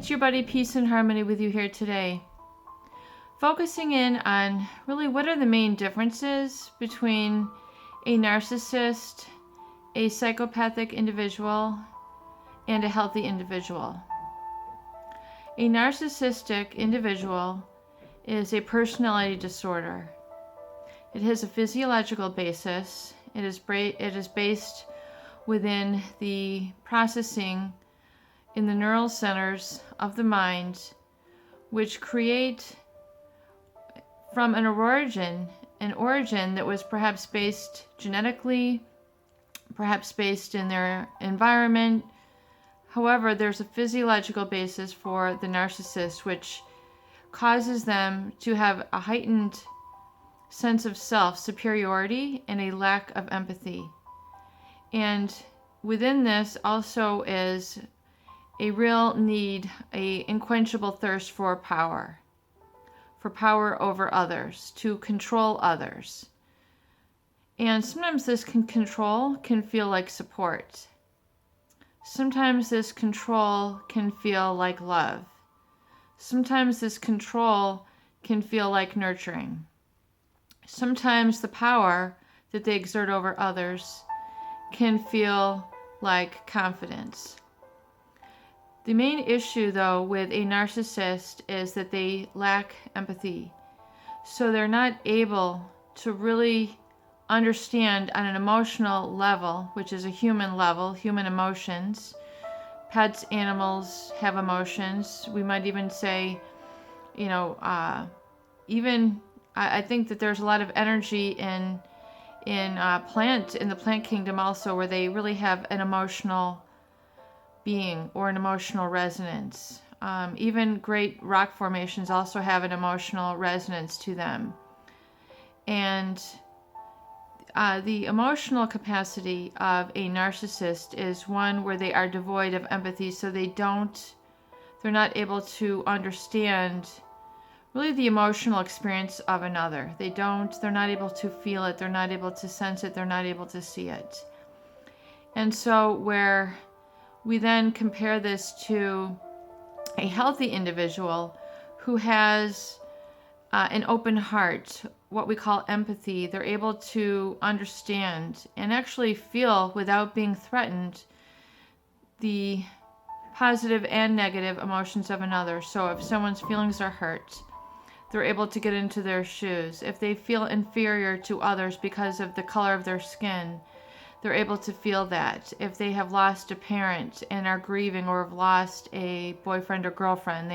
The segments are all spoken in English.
It's your buddy Peace and Harmony with you here today. Focusing in on really what are the main differences between a narcissist, a psychopathic individual, and a healthy individual. A narcissistic individual is a personality disorder. It has a physiological basis. It is based within the processing in the neural centers of the mind, which create from an origin that was perhaps based genetically, perhaps based in their environment. However, there's a physiological basis for the narcissist, which causes them to have a heightened sense of self-superiority and a lack of empathy. And within this also is a real need, a unquenchable thirst for power over others, to control others. And sometimes this control can feel like support. Sometimes this control can feel like love. Sometimes this control can feel like nurturing. Sometimes the power that they exert over others can feel like confidence. The main issue, though, with a narcissist is that they lack empathy. So they're not able to really understand on an emotional level, which is a human level, human emotions. Pets, animals have emotions. We might even say, I think that there's a lot of energy in the plant kingdom also, where they really have an emotional being or an emotional resonance. Even great rock formations also have an emotional resonance to them. And the emotional capacity of a narcissist is one where they are devoid of empathy, so they're not able to understand really the emotional experience of another. They're not able to feel it, they're not able to sense it, they're not able to see it. And so where we then compare this to a healthy individual who has an open heart, what we call empathy. They're able to understand and actually feel without being threatened the positive and negative emotions of another. So if someone's feelings are hurt, they're able to get into their shoes. If they feel inferior to others because of the color of their skin, they're able to feel that. If they have lost a parent and are grieving or have lost a boyfriend or girlfriend,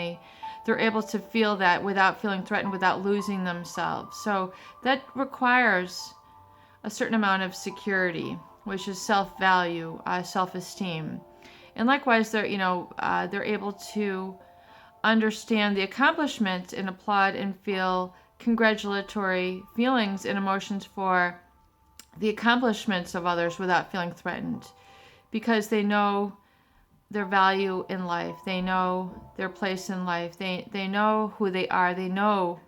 they're able to feel that without feeling threatened, without losing themselves. So that requires a certain amount of security, which is self-value, self-esteem. And likewise, they're able to understand the accomplishments and applaud and feel congratulatory feelings and emotions for the accomplishments of others without feeling threatened, because they know their value in life. They know their place in life. They know who they are. They know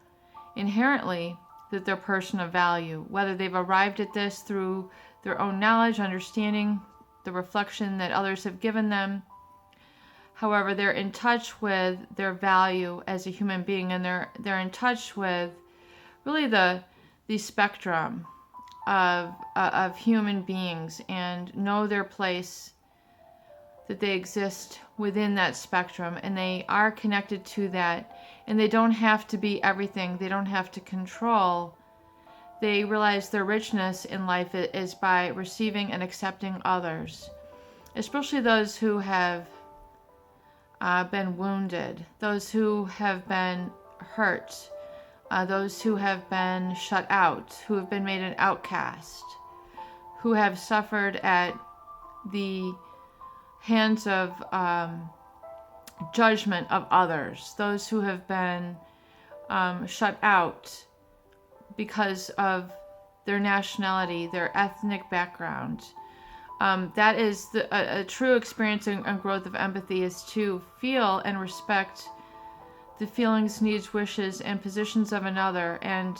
inherently that they're a person of value, whether they've arrived at this through their own knowledge, understanding, the reflection that others have given them. However, they're in touch with their value as a human being, and they're in touch with really the spectrum of human beings, and know their place, that they exist within that spectrum, and they are connected to that, and they don't have to be everything. They don't have to control. They realize their richness in life is by receiving and accepting others, especially those who have been wounded, those who have been hurt, those who have been shut out, who have been made an outcast, who have suffered at the hands of judgment of others, those who have been shut out because of their nationality, their ethnic background. That is a true experience and growth of empathy, is to feel and respect the feelings, needs, wishes, and positions of another, and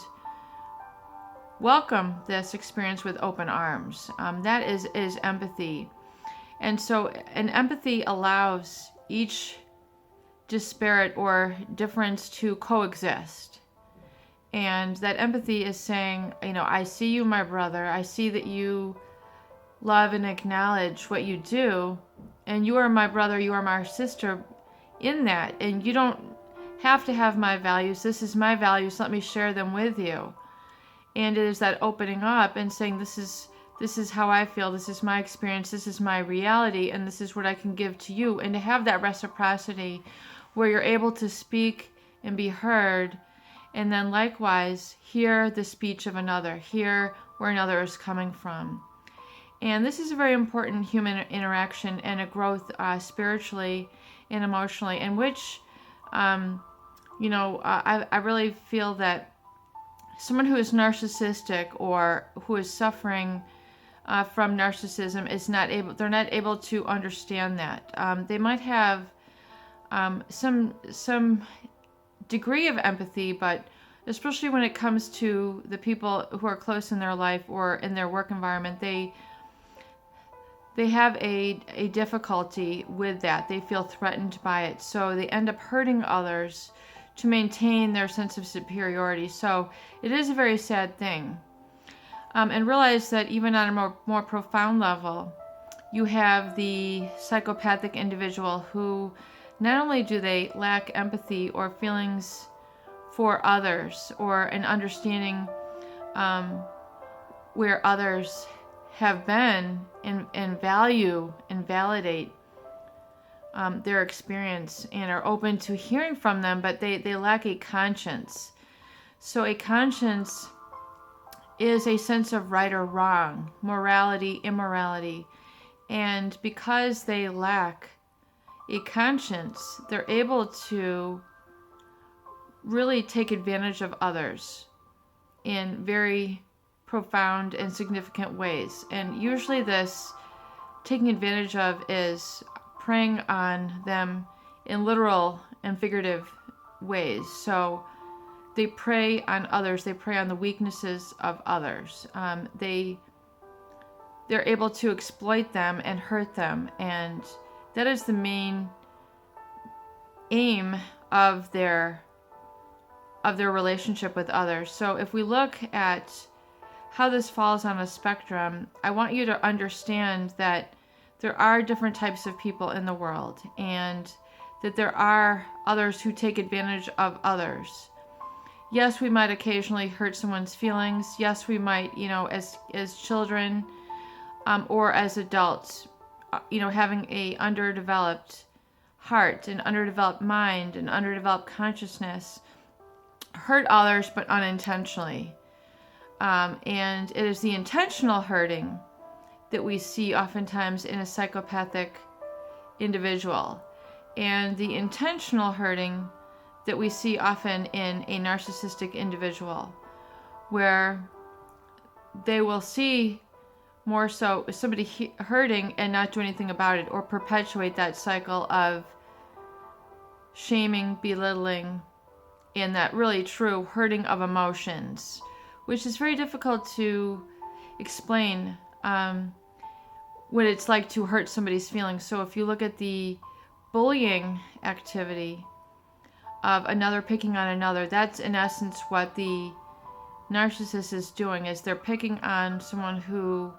welcome this experience with open arms. That is empathy. And so, and empathy allows each disparate or difference to coexist. And that empathy is saying, I see you, my brother. I see that you love and acknowledge what you do. And you are my brother, you are my sister in that. And you don't have to have my values. This is my values. Let me share them with you. And it is that opening up and saying, this is how I feel. This is my experience. This is my reality. And this is what I can give to you. And to have that reciprocity where you're able to speak and be heard. And then likewise, hear the speech of another. Hear where another is coming from. And this is a very important human interaction and a growth spiritually and emotionally, in which, I really feel that someone who is narcissistic or who is suffering from narcissism they're not able to understand that. They might have some degree of empathy, but especially when it comes to the people who are close in their life or in their work environment, they have a difficulty with that. They feel threatened by it. So they end up hurting others to maintain their sense of superiority. So it is a very sad thing. And realize that even on a more profound level, you have the psychopathic individual who not only do they lack empathy or feelings for others or an understanding where others have been and value and validate their experience and are open to hearing from them, but they lack a conscience. So a conscience is a sense of right or wrong, morality, immorality. And because they lack a conscience, they're able to really take advantage of others in very profound and significant ways. And usually this taking advantage of is preying on them in literal and figurative ways. So they prey on others. They prey on the weaknesses of others. They're able to exploit them and hurt them. And that is the main aim of their relationship with others. So if we look at how this falls on a spectrum, I want you to understand that there are different types of people in the world, and that there are others who take advantage of others. Yes, we might occasionally hurt someone's feelings. Yes, we might, as children or as adults, having a underdeveloped heart, an underdeveloped mind, an underdeveloped consciousness, hurt others, but unintentionally. And it is the intentional hurting that we see oftentimes in a psychopathic individual, and the intentional hurting that we see often in a narcissistic individual, where they will see more so somebody hurting and not do anything about it, or perpetuate that cycle of shaming, belittling, and that really true hurting of emotions, which is very difficult to explain what it's like to hurt somebody's feelings. So if you look at the bullying activity of another picking on another, that's in essence what the narcissist is doing, is they're picking on someone who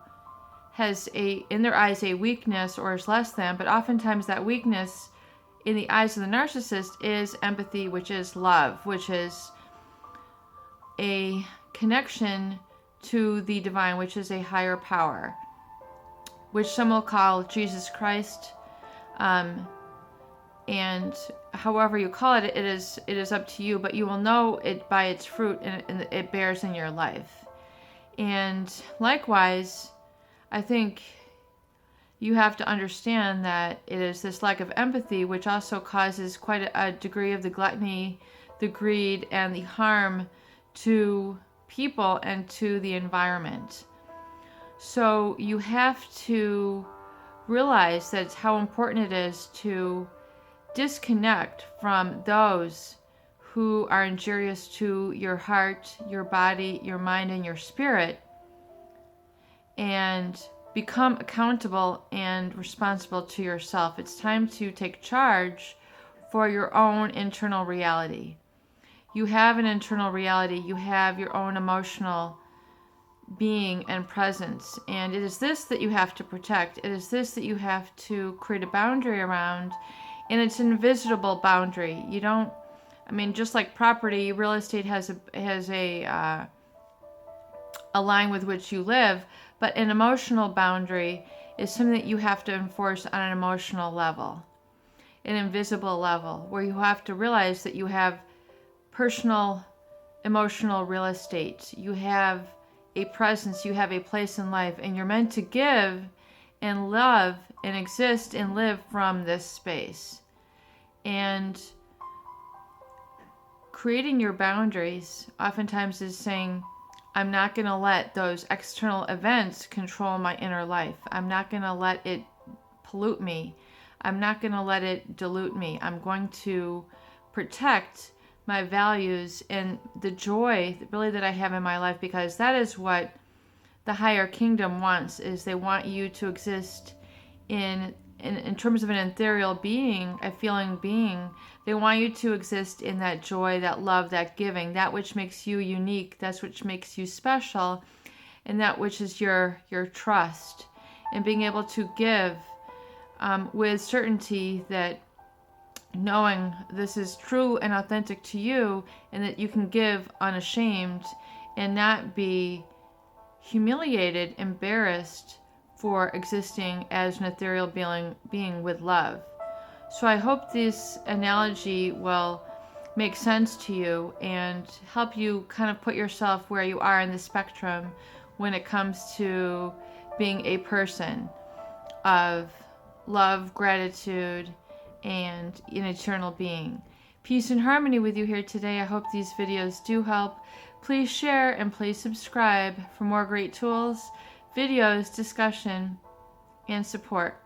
has in their eyes a weakness or is less than, but oftentimes that weakness in the eyes of the narcissist is empathy, which is love, which is a connection to the divine, which is a higher power, which some will call Jesus Christ, and however you call it, it is up to you, but you will know it by its fruit and it bears in your life. And likewise, I think you have to understand that it is this lack of empathy which also causes quite a degree of the gluttony, the greed, and the harm to people and to the environment. So you have to realize that's how important it is to disconnect from those who are injurious to your heart, your body, your mind, and your spirit, and become accountable and responsible to yourself. It's time to take charge for your own internal reality. You have an internal reality. You have your own emotional being and presence. And it is this that you have to protect. It is this that you have to create a boundary around. And it's an invisible boundary. You don't, I mean, just like property, real estate has a line with which you live, but an emotional boundary is something that you have to enforce on an emotional level, an invisible level, where you have to realize that you have personal, emotional real estate. You have a presence, you have a place in life, and you're meant to give and love and exist and live from this space. And creating your boundaries oftentimes is saying, I'm not going to let those external events control my inner life. I'm not going to let it pollute me. I'm not going to let it dilute me. I'm going to protect my values and the joy really that I have in my life, because that is what the higher kingdom wants. Is they want you to exist in terms of an ethereal being, a feeling being. They want you to exist in that joy, that love, that giving, that which makes you unique, that's which makes you special, and that which is your trust. And being able to give with certainty, that knowing this is true and authentic to you, and that you can give unashamed and not be humiliated, embarrassed for existing as an ethereal being with love. So I hope this analogy will make sense to you and help you kind of put yourself where you are in the spectrum when it comes to being a person of love, gratitude, and an eternal being. Peace and harmony with you here today. I hope these videos do help. Please share and please subscribe for more great tools, videos, discussion, and support.